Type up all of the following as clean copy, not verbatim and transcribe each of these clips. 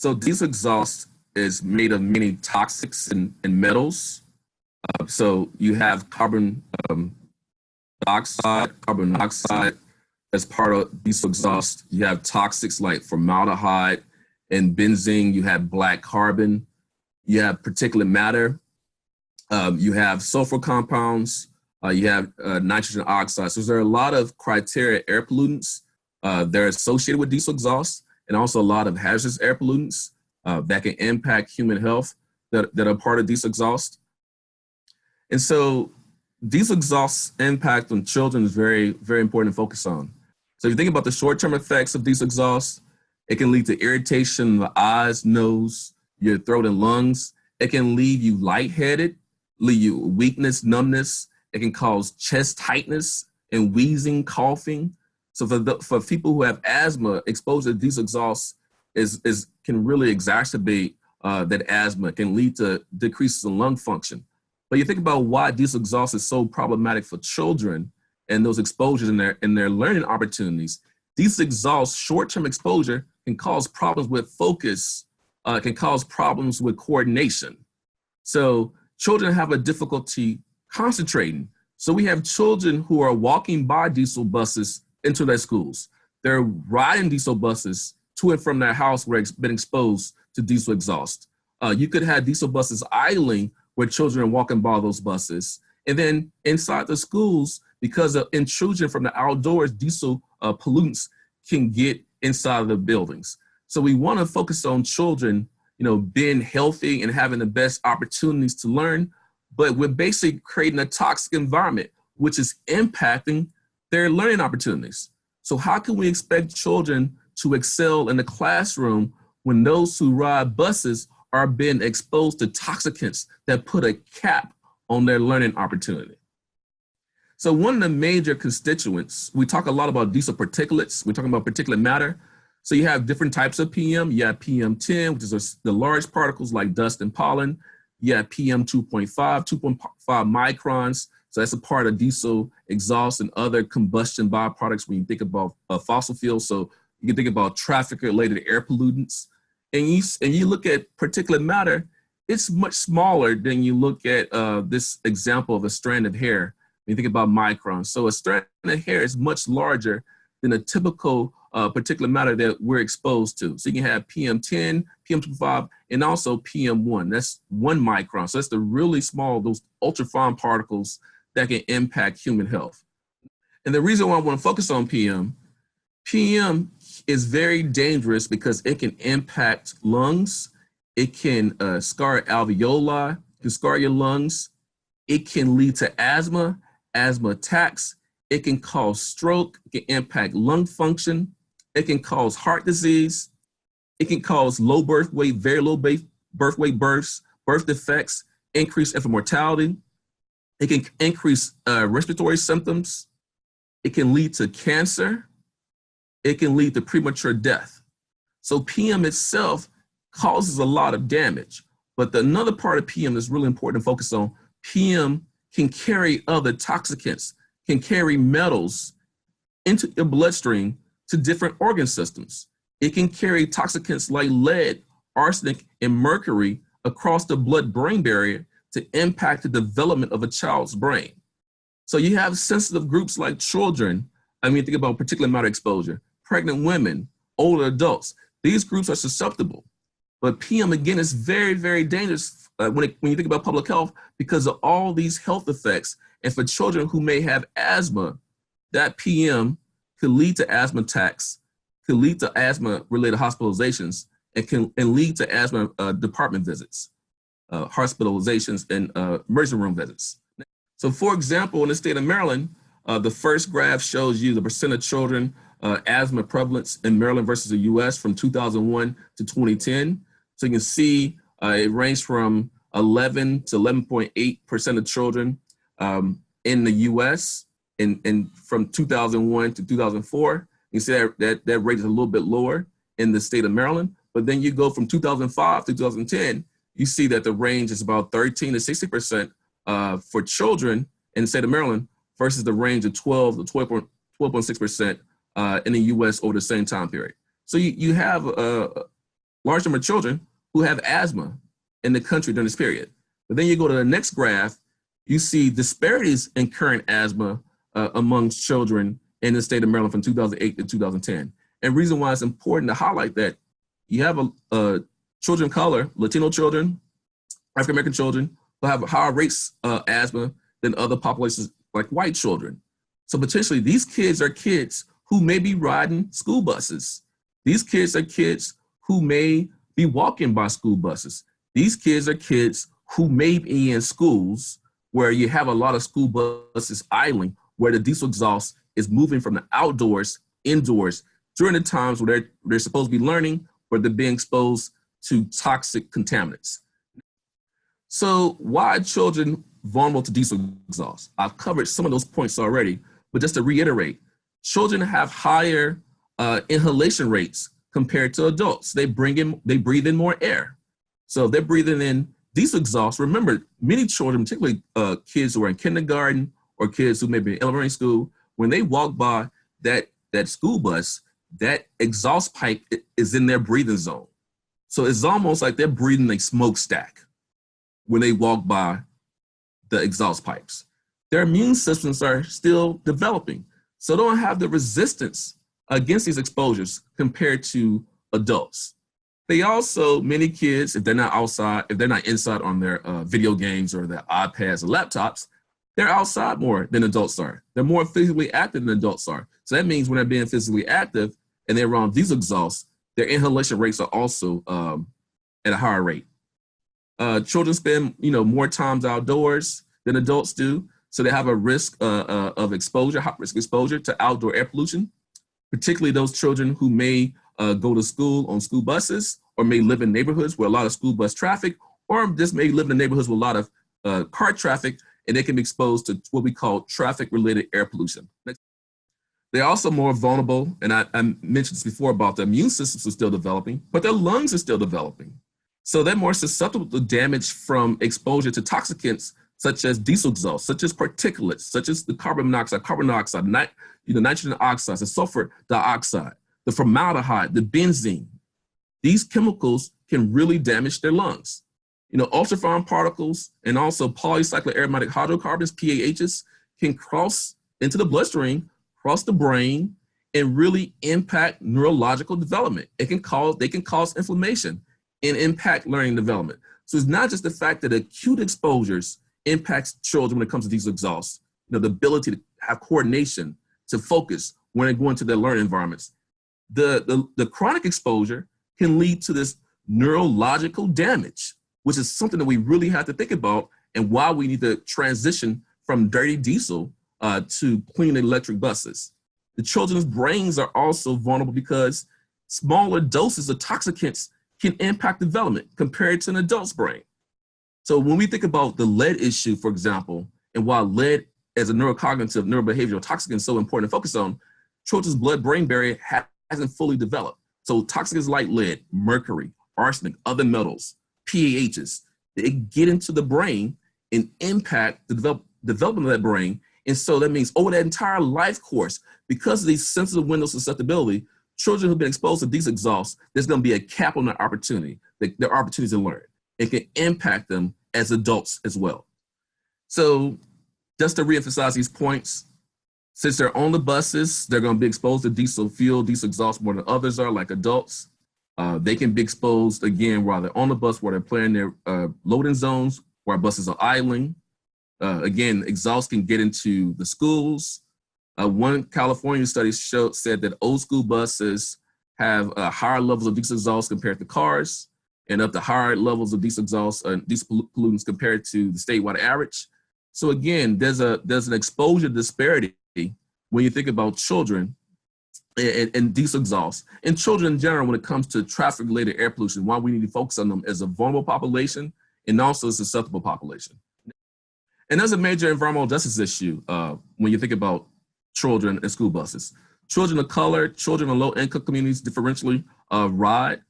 So diesel exhaust is made of many toxics and metals. So you have carbon dioxide, carbon monoxide as part of diesel exhaust. You have toxics like formaldehyde and benzene. You have black carbon. You have particulate matter. You have sulfur compounds. You have nitrogen oxide. So there are a lot of criteria air pollutants that are associated with diesel exhaust, and also a lot of hazardous air pollutants that can impact human health that are part of diesel exhaust. And so diesel exhaust impact on children is very, very important to focus on. So if you think about the short-term effects of diesel exhaust, it can lead to irritation in the eyes, nose, your throat, and lungs. It can leave you lightheaded, leave you weakness, numbness. It can cause chest tightness and wheezing, coughing. So for people who have asthma, exposure to diesel exhaust can really exacerbate that asthma. It can lead to decreases in lung function. But you think about why diesel exhaust is so problematic for children and those exposures in their learning opportunities. Diesel exhaust, short-term exposure, can cause problems with focus, can cause problems with coordination. So children have a difficulty concentrating. So we have children who are walking by diesel buses into their schools. They're riding diesel buses to and from their house where it's been exposed to diesel exhaust. You could have diesel buses idling where children are walking by those buses. And then inside the schools, because of intrusion from the outdoors, diesel pollutants can get inside of the buildings. So we want to focus on children, being healthy and having the best opportunities to learn, but we're basically creating a toxic environment, which is impacting their learning opportunities. So how can we expect children to excel in the classroom when those who ride buses are being exposed to toxicants that put a cap on their learning opportunity? So one of the major constituents, we talk a lot about diesel particulates. We're talking about particulate matter. So you have different types of PM. You have PM10, which is the large particles like dust and pollen. You have PM 2.5 microns. So that's a part of diesel exhaust and other combustion byproducts when you think about fossil fuels. So you can think about traffic-related air pollutants. And you look at particulate matter, it's much smaller than you look at this example of a strand of hair. When you think about microns. So a strand of hair is much larger than a typical particulate matter that we're exposed to. So you can have PM10, PM2.5, and also PM1. That's 1 micron. So that's the really small, those ultrafine particles that can impact human health. And the reason why I want to focus on PM is very dangerous because it can impact lungs. It can scar alveoli, it can scar your lungs. It can lead to asthma attacks. It can cause stroke. It can impact lung function. It can cause heart disease. It can cause low birth weight, very low birth weight births, birth defects, increased infant mortality. It can increase respiratory symptoms. It can lead to cancer. It can lead to premature death. So PM itself causes a lot of damage. But another part of PM that's really important to focus on, PM can carry other toxicants, can carry metals into your bloodstream to different organ systems. It can carry toxicants like lead, arsenic, and mercury across the blood-brain barrier to impact the development of a child's brain. So you have sensitive groups like children. Think about particulate matter exposure, pregnant women, older adults. These groups are susceptible. But PM, again, is very, very dangerous when you think about public health because of all these health effects. And for children who may have asthma, that PM could lead to asthma attacks, could lead to asthma-related hospitalizations, and can lead to asthma department visits, hospitalizations, and emergency room visits. So for example, in the state of Maryland, the first graph shows you the percent of children asthma prevalence in Maryland versus the US from 2001 to 2010. So you can see it ranged from 11 to 11.8% of children in the US and from 2001 to 2004. You see that rate is a little bit lower in the state of Maryland. But then you go from 2005 to 2010, you see that the range is about 13 to 60% for children in the state of Maryland versus the range of 12 to 12.6% in the US over the same time period. So you have large number of children who have asthma in the country during this period. But then you go to the next graph, you see disparities in current asthma amongst children in the state of Maryland from 2008 to 2010. And reason why it's important to highlight that you have children of color, Latino children, African-American children who have higher rates of asthma than other populations like white children. So potentially these kids are kids who may be riding school buses. These kids are kids who may be walking by school buses. These kids are kids who may be in schools where you have a lot of school buses idling, where the diesel exhaust is moving from the outdoors indoors during the times where they're supposed to be learning, but they're being exposed to toxic contaminants. So why are children vulnerable to diesel exhaust? I've covered some of those points already, but just to reiterate, children have higher inhalation rates compared to adults. They breathe in more air. So if they're breathing in diesel exhaust, remember, many children, particularly kids who are in kindergarten or kids who may be in elementary school, when they walk by that school bus, that exhaust pipe is in their breathing zone. So it's almost like they're breathing a smokestack when they walk by the exhaust pipes. Their immune systems are still developing, so they don't have the resistance against these exposures compared to adults. They also, many kids, if they're not outside, if they're not inside on their video games or their iPads or laptops, they're outside more than adults are. They're more physically active than adults are. So that means when they're being physically active and they're around diesel exhaust, their inhalation rates are also at a higher rate. Children spend more times outdoors than adults do, so they have a risk of exposure, high risk exposure to outdoor air pollution, particularly those children who may go to school on school buses or may live in neighborhoods where a lot of school bus traffic, or just may live in neighborhoods with a lot of car traffic, and they can be exposed to what we call traffic-related air pollution. They're also more vulnerable, and I mentioned this before about the immune systems are still developing, but their lungs are still developing. So they're more susceptible to damage from exposure to toxicants such as diesel exhaust, such as particulates, such as the carbon monoxide, nitrogen oxides, the sulfur dioxide, the formaldehyde, the benzene. These chemicals can really damage their lungs. Ultrafine particles and also polycyclic aromatic hydrocarbons, PAHs, can cross into the bloodstream, cross the brain, and really impact neurological development. They can cause inflammation and impact learning development. So it's not just the fact that acute exposures impacts children when it comes to diesel exhaust, the ability to have coordination, to focus when they go into their learning environments. The chronic exposure can lead to this neurological damage, which is something that we really have to think about, and why we need to transition from dirty diesel to clean electric buses. The children's brains are also vulnerable because smaller doses of toxicants can impact development compared to an adult's brain. So when we think about the lead issue, for example, and why lead as a neurocognitive, neurobehavioral toxicant is so important to focus on, children's blood-brain barrier hasn't fully developed. So toxins like lead, mercury, arsenic, other metals, PAHs, they get into the brain and impact the development of that brain. And so that means over that entire life course, because of these sensitive windows of susceptibility, children who've been exposed to these exhausts, there's going to be a cap on their opportunity, their opportunities to learn. It can impact them as adults as well. So just to reemphasize these points, since they're on the buses, they're going to be exposed to diesel fuel, diesel exhaust more than others are, like adults. They can be exposed, again, while they're on the bus, where they're playing their loading zones, where buses are idling. Again, exhaust can get into the schools. One California study said that old school buses have higher levels of diesel exhaust compared to cars, and up to higher levels of diesel exhaust and diesel pollutants compared to the statewide average. So again, there's an exposure disparity when you think about children and diesel exhaust, and children in general when it comes to traffic-related air pollution, why we need to focus on them as a vulnerable population and also a susceptible population. And there's a major environmental justice issue when you think about children and school buses. Children of color, children in low-income communities differentially ride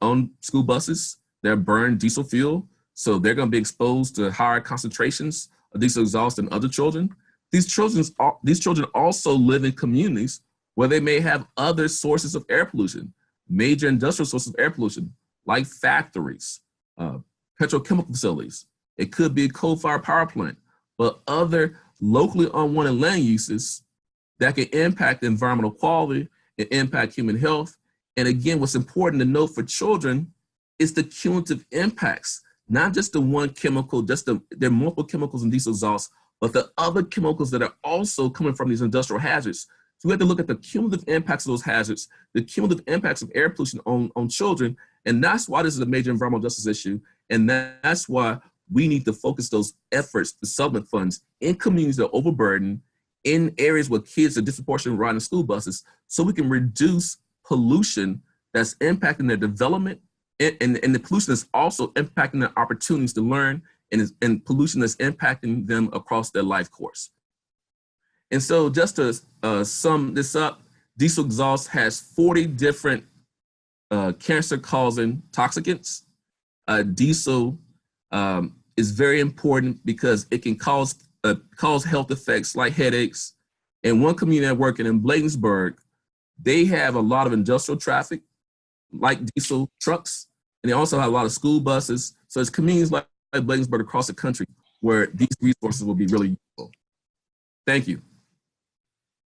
on school buses that burn diesel fuel, so they're going to be exposed to higher concentrations of diesel exhaust than other children. These children also live in communities where they may have other sources of air pollution, major industrial sources of air pollution, like factories, petrochemical facilities. It could be a coal-fired power plant, but other locally unwanted land uses that can impact environmental quality and impact human health. And again, what's important to note for children is the cumulative impacts, not just the one chemical, there are multiple chemicals in diesel exhaust, but the other chemicals that are also coming from these industrial hazards. So we have to look at the cumulative impacts of those hazards, the cumulative impacts of air pollution on children, and that's why this is a major environmental justice issue, and that's why we need to focus those efforts, the supplement funds, in communities that are overburdened, in areas where kids are disproportionately riding school buses, so we can reduce pollution that's impacting their development, and the pollution that's also impacting their opportunities to learn, and pollution that's impacting them across their life course. And so just to sum this up, diesel exhaust has 40 different cancer-causing toxicants. Diesel is very important because it can cause health effects like headaches. And one community I'm working in Bladensburg, they have a lot of industrial traffic, like diesel trucks, and they also have a lot of school buses. So it's communities like Bladensburg across the country where these resources will be really useful. Thank you.